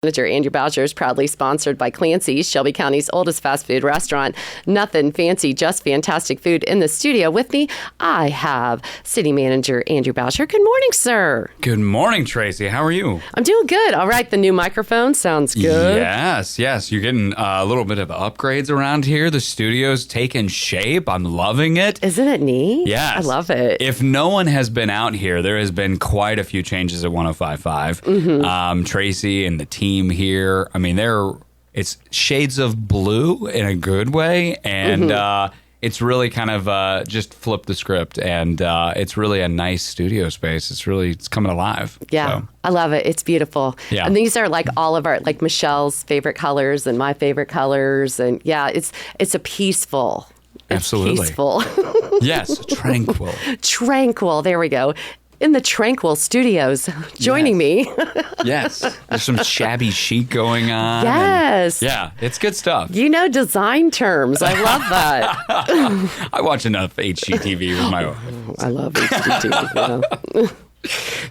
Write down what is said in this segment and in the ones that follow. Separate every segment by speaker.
Speaker 1: Manager Andrew Boucher is proudly sponsored by Clancy's, Shelby County's oldest fast food restaurant. Nothing fancy, just fantastic food. In the studio with me, I have City Manager Andrew Boucher. Good morning, sir.
Speaker 2: Good morning, Tracy. How are you?
Speaker 1: I'm doing good. All right, the new microphone sounds good.
Speaker 2: Yes. You're getting a little bit of upgrades around here. The studio's taking shape. I'm loving it.
Speaker 1: Isn't it neat?
Speaker 2: Yes.
Speaker 1: I love it.
Speaker 2: If no one has been out here, there has been quite a few changes at 105.5. Tracy and the team here, I mean, it's shades of blue in a good way, and it's really kind of just flipped the script, and it's really a nice studio space. It's coming alive.
Speaker 1: Yeah,
Speaker 2: so.
Speaker 1: I love it. It's beautiful.
Speaker 2: Yeah.
Speaker 1: And these are like all of our, like Michelle's favorite colors and my favorite colors, and yeah, it's a peaceful.
Speaker 2: Absolutely.
Speaker 1: Peaceful.
Speaker 2: Yes, tranquil.
Speaker 1: Tranquil. There we go. In the Tranquil Studios, joining me.
Speaker 2: Yes. There's some shabby chic going on.
Speaker 1: Yes.
Speaker 2: Yeah, it's good stuff.
Speaker 1: You know design terms. I love that.
Speaker 2: I watch enough HGTV with my...
Speaker 1: I love HGTV. Yeah.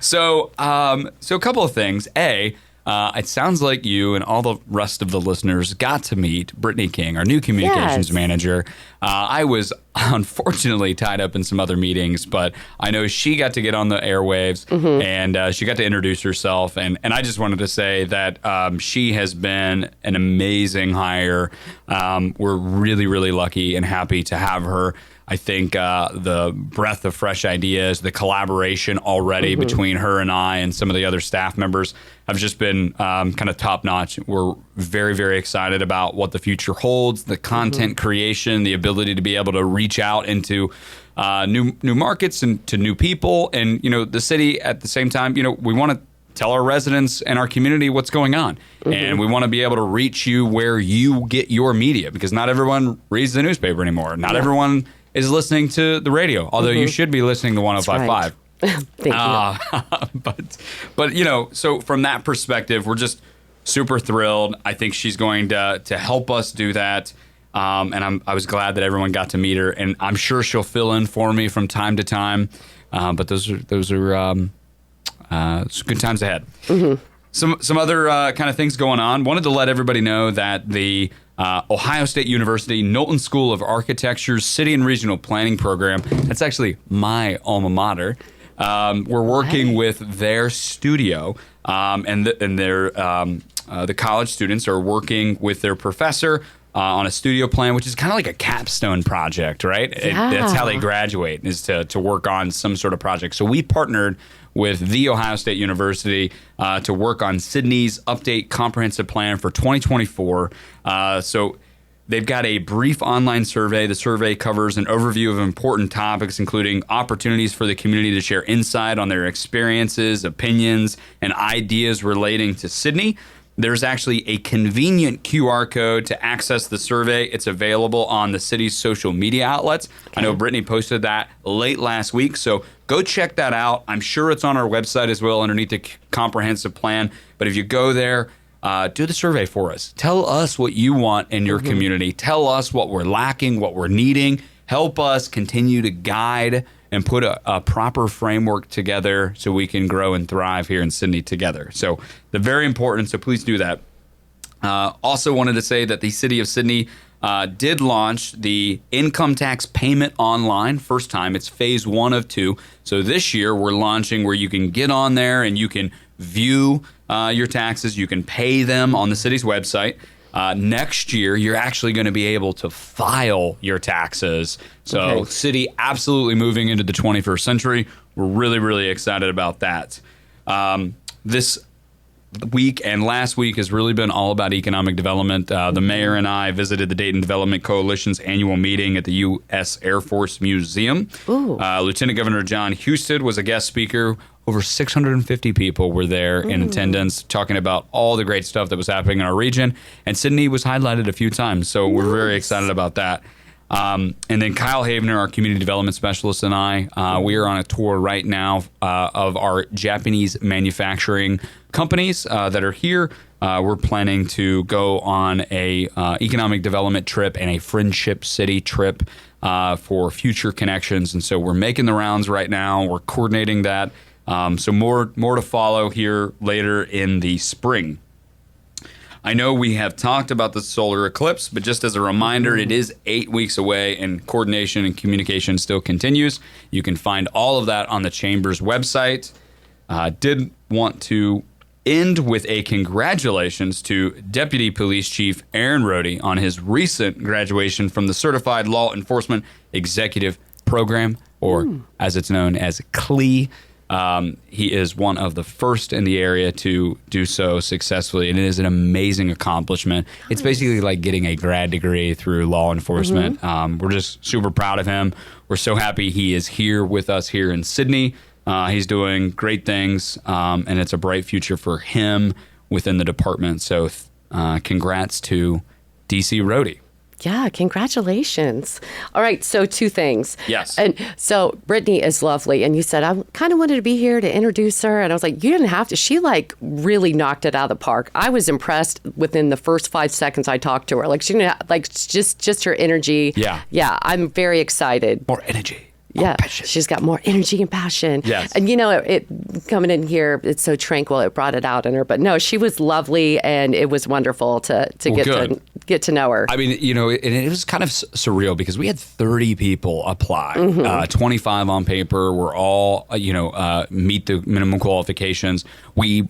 Speaker 2: So a couple of things. It sounds like you and all the rest of the listeners got to meet Brittany King, our new communications manager. I was unfortunately tied up in some other meetings, but I know she got to get on the airwaves and she got to introduce herself. And I just wanted to say that she has been an amazing hire. We're really, really lucky and happy to have her. I think the breadth of fresh ideas, the collaboration already between her and I and some of the other staff members have just been kind of top notch. We're very, very excited about what the future holds, the content creation, the ability to be able to reach out into new markets and to new people. And, you know, the city at the same time, you know, we want to tell our residents and our community what's going on. And we want to be able to reach you where you get your media, because not everyone reads the newspaper anymore. Not everyone is listening to the radio, although you should be listening to 105.5.
Speaker 1: Thank you.
Speaker 2: But you know, so from that perspective, we're just super thrilled. I think she's going to help us do that. And I was glad that everyone got to meet her, and I'm sure she'll fill in for me from time to time. But those are good times ahead. Some other kind of things going on. Wanted to let everybody know that the Ohio State University Knowlton School of Architecture's City and Regional Planning Program, that's actually my alma mater. We're working with their studio, and the college students are working with their professor on a studio plan, which is kind of like a capstone project, right?
Speaker 1: Yeah.
Speaker 2: That's how they graduate, is to work on some sort of project. So we partnered with The Ohio State University to work on Sydney's Update Comprehensive Plan for 2024. So they've got a brief online survey. The survey covers an overview of important topics, including opportunities for the community to share insight on their experiences, opinions, and ideas relating to Sydney. There's actually a convenient QR code to access the survey. It's available on the city's social media outlets. Okay. I know Brittany posted that late last week, so go check that out. I'm sure it's on our website as well underneath the comprehensive plan. But if you go there, do the survey for us. Tell us what you want in your community. Tell us what we're lacking, what we're needing. Help us continue to guide and put a proper framework together so we can grow and thrive here in Sydney together. So they're very important, so please do that. Also wanted to say that the City of Sydney did launch the income tax payment online. First time. It's phase 1 of 2. So this year we're launching where you can get on there and you can view your taxes. You can pay them on the city's website. Next year, you're actually going to be able to file your taxes. So city absolutely moving into the 21st century. We're really, really excited about that. This week and last week has really been all about economic development. The mayor and I visited the Dayton Development Coalition's annual meeting at the U.S. Air Force Museum. Lieutenant Governor John Husted was a guest speaker. Over 650 people were there in attendance, talking about all the great stuff that was happening in our region. And Sydney was highlighted a few times, so we're very excited about that. And then Kyle Havener, our community development specialist, and I, we are on a tour right now of our Japanese manufacturing companies that are here. We're planning to go on a economic development trip and a friendship city trip for future connections. And so we're making the rounds right now. We're coordinating that. So more to follow here later in the spring. I know we have talked about the solar eclipse, but just as a reminder, it is 8 weeks away and coordination and communication still continues. You can find all of that on the Chamber's website. Did want to end with a congratulations to Deputy Police Chief Aaron Rohde on his recent graduation from the Certified Law Enforcement Executive Program, or as it's known as CLE. He is one of the first in the area to do so successfully, and it is an amazing accomplishment. It's basically like getting a grad degree through law enforcement. We're just super proud of him. We're so happy he is here with us here in Sydney. He's doing great things, and it's a bright future for him within the department. So congrats to DC Rohde.
Speaker 1: Yeah, congratulations. All right, so 2 things.
Speaker 2: Yes.
Speaker 1: And so Brittany is lovely, and you said, I kind of wanted to be here to introduce her, and I was like, you didn't have to. She, like, really knocked it out of the park. I was impressed within the first 5 seconds I talked to her. Like, she didn't have, like, just her energy.
Speaker 2: Yeah.
Speaker 1: Yeah, I'm very excited.
Speaker 2: More energy.
Speaker 1: Yeah, she's got more energy and passion.
Speaker 2: Yes.
Speaker 1: And, you know, it coming in here, it's so tranquil. It brought it out in her. But no, she was lovely, and it was wonderful to get to know her.
Speaker 2: I mean, you know, it was kind of surreal because we had 30 people apply, 25 on paper. We're all, meet the minimum qualifications. We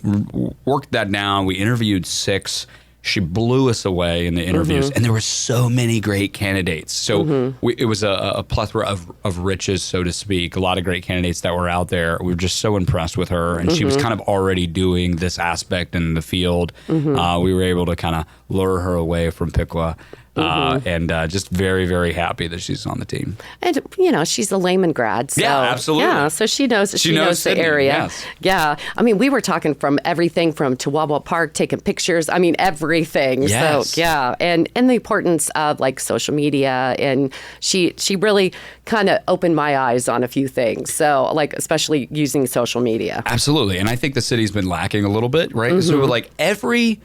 Speaker 2: worked that down. We interviewed 6. She blew us away in the interviews, and there were so many great candidates. So it was a plethora of riches, so to speak. A lot of great candidates that were out there. We were just so impressed with her, and she was kind of already doing this aspect in the field. We were able to kind of lure her away from Piqua. And just very, very happy that she's on the team.
Speaker 1: And, you know, she's a Lehman grad. So,
Speaker 2: yeah, absolutely.
Speaker 1: Yeah, so she knows the
Speaker 2: Sydney,
Speaker 1: area.
Speaker 2: Yes.
Speaker 1: Yeah. I mean, we were talking from everything from Toowoomba Park, taking pictures. I mean, everything.
Speaker 2: Yes.
Speaker 1: So, yeah. And the importance of, like, social media. And she really kind of opened my eyes on a few things. So, like, especially using social media.
Speaker 2: Absolutely. And I think the city's been lacking a little bit, right? So, like, every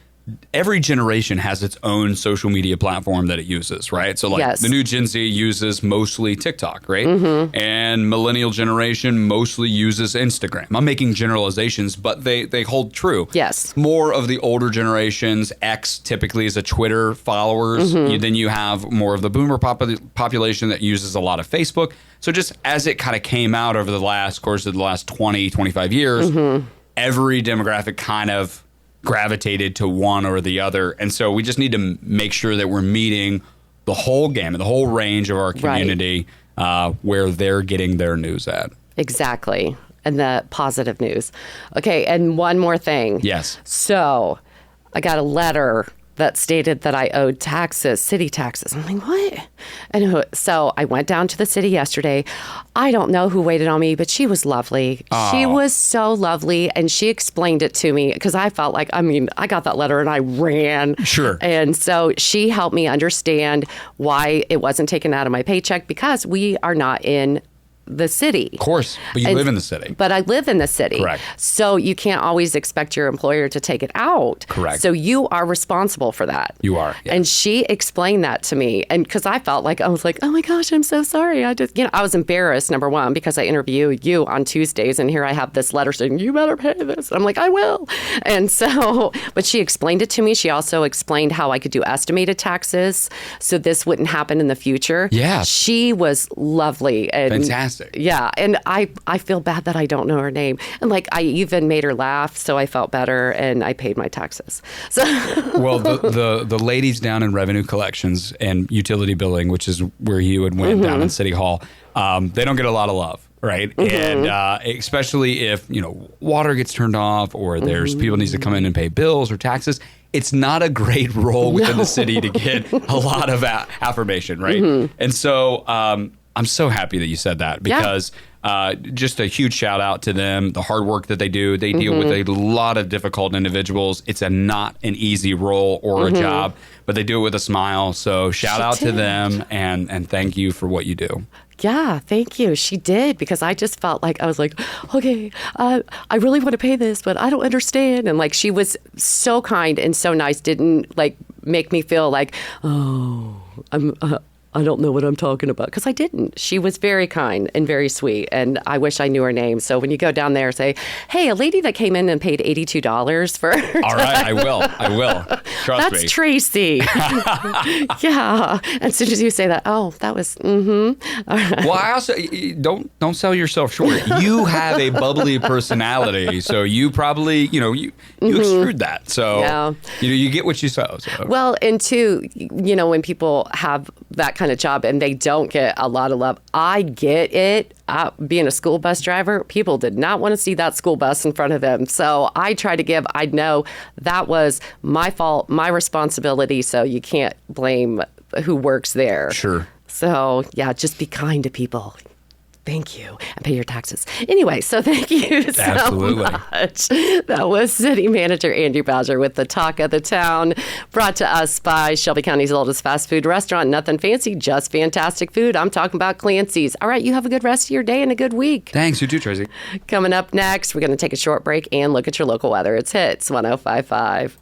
Speaker 2: generation has its own social media platform that it uses, right? So, like, the new Gen Z uses mostly TikTok, right? And millennial generation mostly uses Instagram. I'm making generalizations, but they hold true.
Speaker 1: Yes.
Speaker 2: More of the older generations, X typically is a Twitter followers. Then you have more of the boomer population that uses a lot of Facebook. So just as it kind of came out over the course of the last 20, 25 years, every demographic kind of gravitated to one or the other. And so we just need to make sure that we're meeting the whole gamut, the whole range of our community, where they're getting their news at.
Speaker 1: Exactly. And the positive news. Okay, and one more thing.
Speaker 2: Yes.
Speaker 1: So I got a letter that stated that I owed taxes, city taxes. I'm like, what? And so I went down to the city yesterday. I don't know who waited on me, but she was lovely.
Speaker 2: Oh.
Speaker 1: She was so lovely, and she explained it to me because I felt like, I got that letter and I ran.
Speaker 2: Sure.
Speaker 1: And so she helped me understand why it wasn't taken out of my paycheck because we are not in the city.
Speaker 2: Of course, but you live in the city.
Speaker 1: But I live in the city.
Speaker 2: Correct.
Speaker 1: So you can't always expect your employer to take it out.
Speaker 2: Correct.
Speaker 1: So you are responsible for that.
Speaker 2: You are. Yeah.
Speaker 1: And she explained that to me. And because I felt like, I was like, oh my gosh, I'm so sorry. I was embarrassed, number one, because I interview you on Tuesdays and here I have this letter saying, you better pay this. I'm like, I will. And so, but she explained it to me. She also explained how I could do estimated taxes so this wouldn't happen in the future.
Speaker 2: Yeah.
Speaker 1: She was lovely. And
Speaker 2: fantastic.
Speaker 1: Yeah, and I feel bad that I don't know her name. And like I even made her laugh, so I felt better and I paid my taxes. So
Speaker 2: well, the ladies down in revenue collections and utility billing, which is where you would win down in City Hall, they don't get a lot of love. Right. And especially if, water gets turned off or there's people needs to come in and pay bills or taxes. It's not a great role within the city to get a lot of affirmation. Right. And so I'm so happy that you said that because just a huge shout out to them, the hard work that they do. They deal with a lot of difficult individuals. It's not an easy role or a job, but they do it with a smile. So shout out to them and thank you for what you do.
Speaker 1: Yeah, thank you. She did, because I just felt like I was like, okay, I really want to pay this, but I don't understand. And like she was so kind and so nice, didn't like make me feel like, oh, I don't know what I'm talking about, because I didn't. She was very kind and very sweet, and I wish I knew her name. So when you go down there, say, hey, a lady that came in and paid $82 for her
Speaker 2: All right, I will. Trust
Speaker 1: That's
Speaker 2: me.
Speaker 1: Tracy. Yeah. As soon as you say that, oh, that was,
Speaker 2: Well, I also don't sell yourself short. You have a bubbly personality, so you probably you extrude that. So
Speaker 1: Yeah.
Speaker 2: you get what you sow. So.
Speaker 1: Well, and two, when people have that kind of job and they don't get a lot of love, I get it. Being a school bus driver, people did not want to see that school bus in front of them. So I try to give, I know that was my fault, my responsibility. So you can't blame who works there.
Speaker 2: Sure.
Speaker 1: So yeah, just be kind to people. Thank you. And pay your taxes. Anyway, so thank you so
Speaker 2: Absolutely.
Speaker 1: much. That was City Manager Andrew Bowser with the Talk of the Town, brought to us by Shelby County's oldest fast food restaurant. Nothing fancy, just fantastic food. I'm talking about Clancy's. All right, you have a good rest of your day and a good week.
Speaker 2: Thanks. You too, Tracy.
Speaker 1: Coming up next, we're going to take a short break and look at your local weather. It's Hits 105.5.